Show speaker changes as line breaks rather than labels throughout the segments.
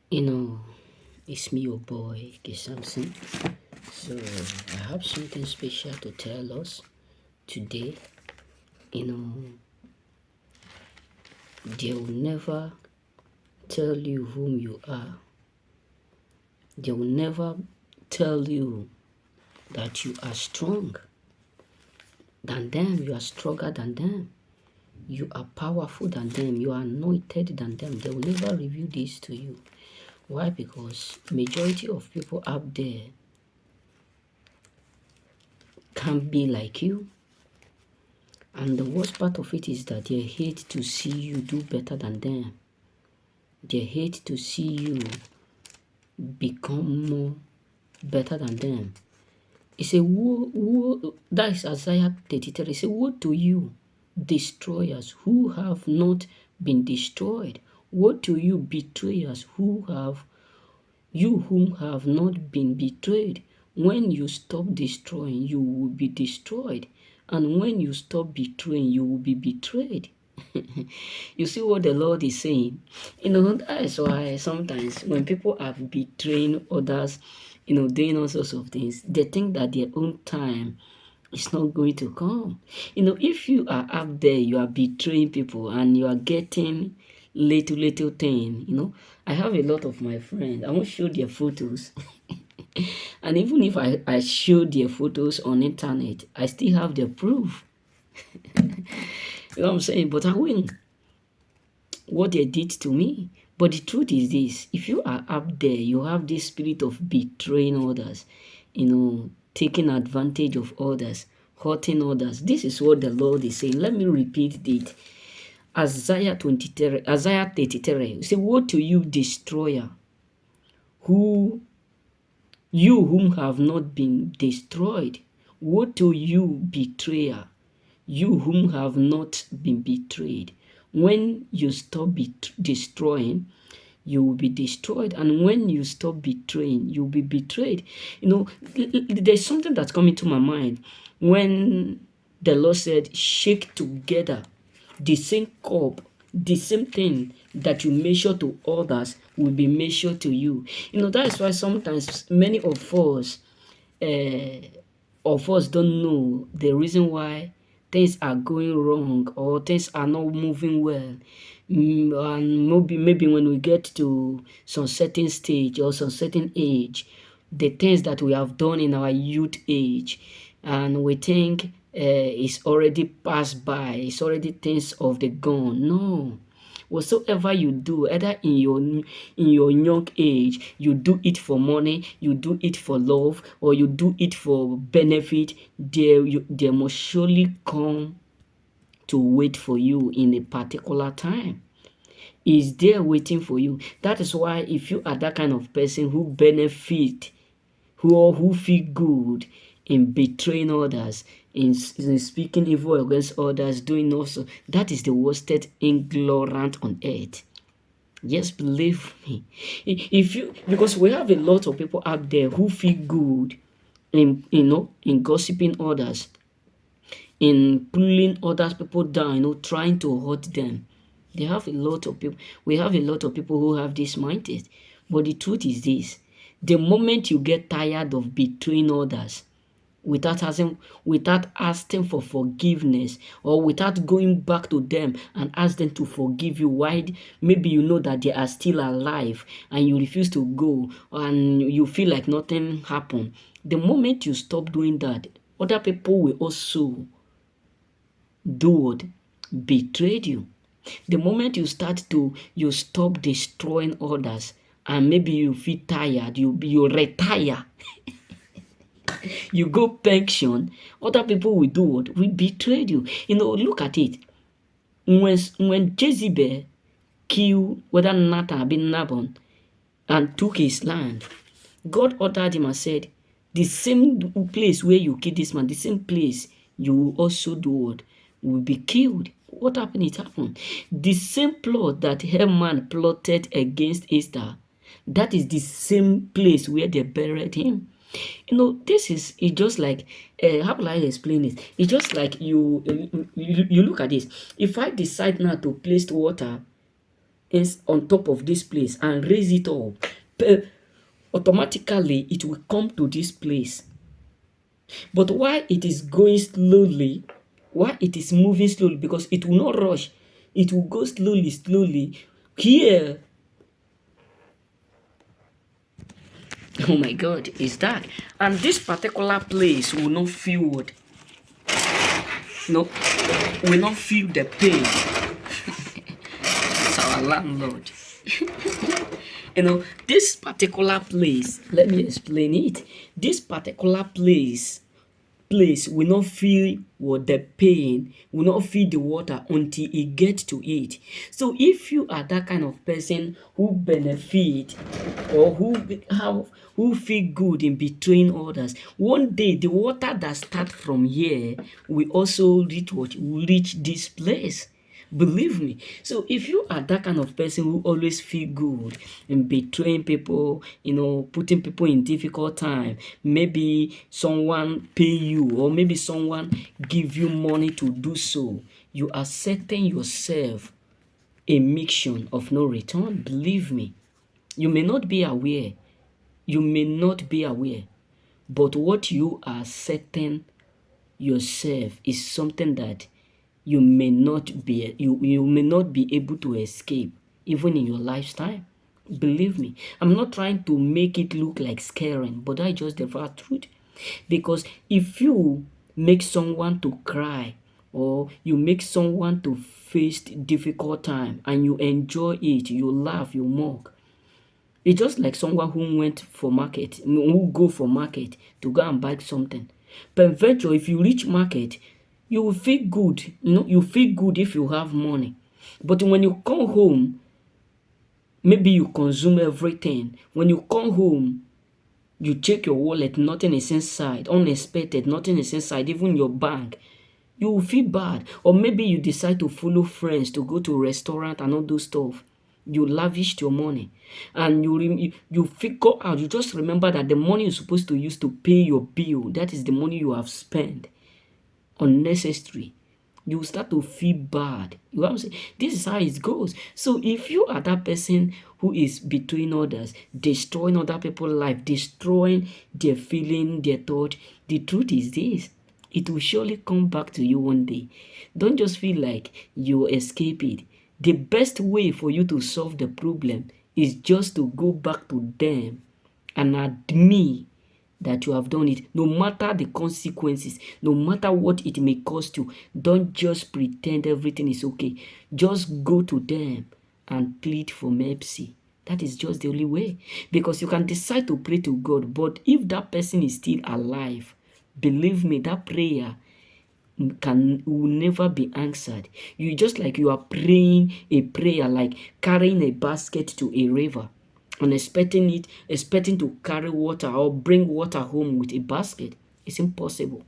You know, it's me, your boy, K. Samson. So, I have something special to tell us today. You know, they will never tell you whom you are, they will never tell you that you are strong than them, you are stronger than them, you are powerful than them, you are anointed than them. They will never reveal this to you. Why? Because majority of people out there can't be like you. And the worst part of it is that they hate to see you do better than them. They hate to see you become more better than them. It's a woe, that is Isaiah 33. It's a woe to you, destroyers who have not been destroyed. Woe to you, betrayers you whom have not been betrayed. When you stop destroying, you will be destroyed. And when you stop betraying, you will be betrayed. You see what the Lord is saying? That is why sometimes when people are betraying others, doing all sorts of things, they think that their own time is not going to come. If you are up there, you are betraying people and you are getting little thing, I have a lot of my friends. I won't show their photos. And even if I show their photos on internet, I still have the proof. You know what I'm saying? But I win what they did to me. But the truth is this, if you are up there, you have this spirit of betraying others, taking advantage of others, hurting others. This is what the Lord is saying. Let me repeat it. Isaiah 23, Isaiah 33. Say, woe to you, destroyer, you whom have not been destroyed. Woe to you, betrayer, you whom have not been betrayed. When you stop destroying, you will be destroyed. And when you stop betraying, you'll be betrayed. There's something that's coming to my mind when the Lord said, shake together the same cup, the same thing that you measure to others will be measured to you. That is why sometimes many of us don't know the reason why things are going wrong or things are not moving well. And maybe when we get to some certain stage or some certain age, the things that we have done in our youth age, and we think it's already passed by, it's already things of the gone. No. Whatsoever you do, either in your young age, you do it for money, you do it for love, or you do it for benefit, there must surely come to wait for you in a particular time. Is there waiting for you. That is why if you are that kind of person who benefit, who feel good in betraying others, in speaking evil against others, doing also, that is the worstest ignorant on earth. Just believe me. Because we have a lot of people out there who feel good in gossiping others, in pulling other people down, trying to hurt them. They have a lot of people. We have a lot of people who have this mindset. But the truth is this: the moment you get tired of betraying others, without asking for forgiveness, or without going back to them and ask them to forgive you, why maybe you know that they are still alive and you refuse to go and you feel like nothing happened. The moment you stop doing that, other people will also do what? Betrayed you. The moment you stop destroying others and maybe you feel tired, you retire, you go pension, other people will do what? Will betray you. Look at it. When Jezebel killed whether Nathan or Nabon and took his land, God ordered him and said, the same place where you kill this man, the same place you will also do what? Will be killed. What happened? It happened. The same plot that Haman plotted against Esther, that is the same place where they buried him. This is it's just like how will I explain it? It's just like you look at this. If I decide now to place water is on top of this place and raise it up, pe- automatically it will come to this place. But why it is going slowly, why it is moving slowly, because it will not rush, it will go slowly, slowly. Here, oh my God, it's dark. And this particular place will not feel what? No, will not feel the pain. It's our landlord. This particular place, let me explain it. This particular place will not feel what the pain, will not feel the water until it gets to it. So if you are that kind of person who benefit or who feel good in between others, one day the water that start from here will also reach what will reach this place. Believe me. So if you are that kind of person who always feel good in betraying people, putting people in difficult time, maybe someone pay you or maybe someone give you money to do so, you are setting yourself a mission of no return. Believe me. You may not be aware. You may not be aware. But what you are setting yourself is something that you may not be able to escape even in your lifetime. Believe me, I'm not trying to make it look like scaring, but I just the raw truth. Because if you make someone to cry or you make someone to face difficult time and you enjoy it, you laugh, you mock, it's just like someone who go for market to go and buy something. Peradventure, if you reach market, you will feel good. You feel good if you have money. But when you come home, maybe you consume everything. When you come home, you check your wallet, nothing is inside. Unexpected, nothing is inside, even your bank. You will feel bad. Or maybe you decide to follow friends to go to a restaurant and all those stuff. You lavished your money and you figure out, you just remember that the money you're supposed to use to pay your bill, that is the money you have spent unnecessary. You start to feel bad. You know what I'm saying? This is how it goes. So if you are that person who is between others, destroying other people's life, destroying their feeling, their thought, the truth is this: it will surely come back to you one day. Don't just feel like you escape it. The best way for you to solve the problem is just to go back to them and admit that you have done it, no matter the consequences, no matter what it may cost you. Don't just pretend everything is okay. Just go to them and plead for mercy. That is just the only way. Because you can decide to pray to God, but if that person is still alive, believe me, that prayer will never be answered. You just like you are praying a prayer, like carrying a basket to a river and expecting to carry water or bring water home with a basket. It's impossible.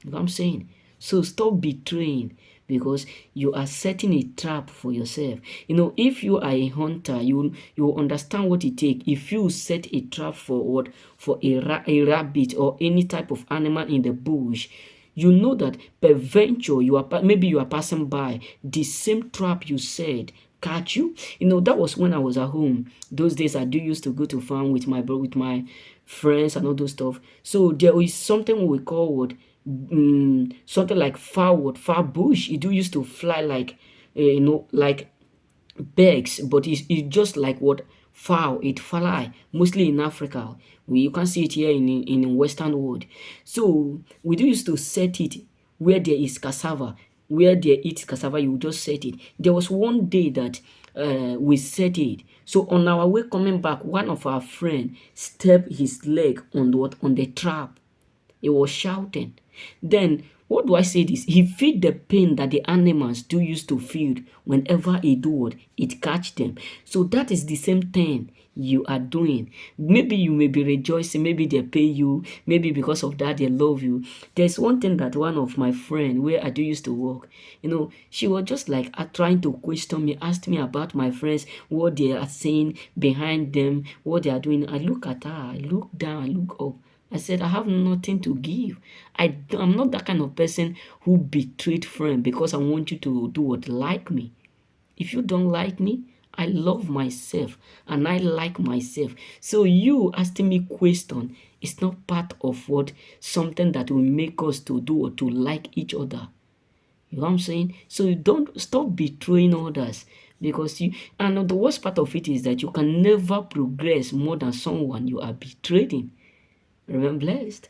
You know what I'm saying? So stop betraying, because you are setting a trap for yourself. If you are a hunter, you will understand what it takes. If you set a trap for what? For a rabbit or any type of animal in the bush, you know that peradventure maybe you are passing by, the same trap you set catch you. That was when I was at home. Those days I do used to go to farm with my friends and all those stuff. So there is something we call what something like far bush. It do used to fly like like birds, but it's just like what fowl. It fly mostly in Africa. You can see it here in Western world. So we do used to set it where there is cassava, where they eat cassava. You just set it. There was one day that we set it. So on our way coming back, one of our friend stepped his leg on the trap. He was shouting. Then, what do I say this? He feel the pain that the animals do used to feel whenever he do what? It catch them. So that is the same thing you are doing. Maybe you may be rejoicing, maybe they pay you, maybe because of that they love you. There's one thing that one of my friend where I do used to work, she was just like trying to question me, asked me about my friends, what they are saying behind them, what they are doing. I look at her, I look down, I look up. I said, I have nothing to give. I'm not that kind of person who betrayed friend because I want you to do what like me. If you don't like me, I love myself and I like myself. So you asking me question is not part of what something that will make us to do or to like each other. You know what I'm saying? So you don't stop betraying others because you, and the worst part of it is that you can never progress more than someone you are betraying. Remain blessed.